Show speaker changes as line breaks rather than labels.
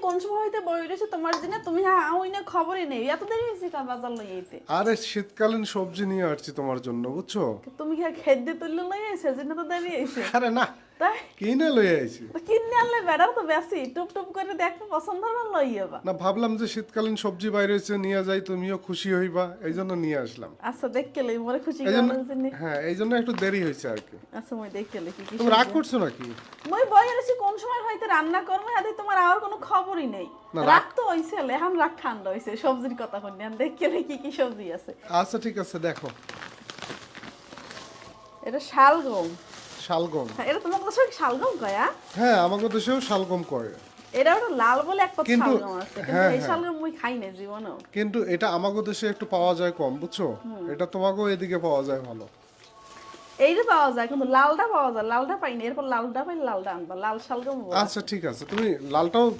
কোন সময় হইতে বই রয়েছে তোমার দিনে তুমি ওই না খবরই নেই এত দেরি হয়েছে কা বাজার লই আইতে
আরে শীতকালীন সবজি নিয়ে আসছি তোমার জন্য বুঝছো?
তুমি কি খেদ্য তুললে লই আইছো জন্য তো দেরি হয়েছে
আরে না,
তাই
কিনে লই আইছি।
তো কিনে আনলে বেড়াও তো বেশি টুপ টুপ করে দেখতে পছন্দ হবে লই যাবা।
না, ভাবলাম যে শীতকালীন সবজি বাইরে হয়েছে নিয়ে যাই, তুমিও খুশি হইবা, এই জন্য নিয়ে আসলাম।
আচ্ছা দেখকে লই মরে খুশি
এই জন্য
করার জন্য।
হ্যাঁ, এই জন্য একটু দেরি হয়েছে আর কি।
আচ্ছা মই দেখকে লই কি কি
তুমি রাগ করছো নাকি?
মই বই রয়েছি কোন সময় হইতে রান্না করবো আদি তোমার আর কোনো খবরই নেই।
না,
রাত তো হইছে এখন রাত ঠান্ডা হইছে সবজির কথা কইনি আমি দেখকে লই কি কি সবজি আছে।
আচ্ছা ঠিক আছে, দেখো।
এটা শালগম।
শালগম?
হ্যাঁ, এটা তোমার কাছে শালগম কয়?
হ্যাঁ, আমাদের দেশেও শালগম করে।
এটা ওটা লাল বলে একটা
কিন্তু
শালগম আছে কিন্তু
হ্যাঁ,
এই
হ্যাঁ।
শালগম মই খাই না জীবনেও।
কিন্তু এটা আমাদের দেশে একটু পাওয়া যায় কম, বুঝছো? এটা তোমাকেও এদিকে পাওয়া যায় ভালো।
এইটা পাওয়া যায় কিন্তু লালটা পাওয়া যায় লালটা পাই না এরপর লালটা পাই লালটা আনবা লাল শালগম বলে।
আচ্ছা ঠিক আছে, তুমি লালটাও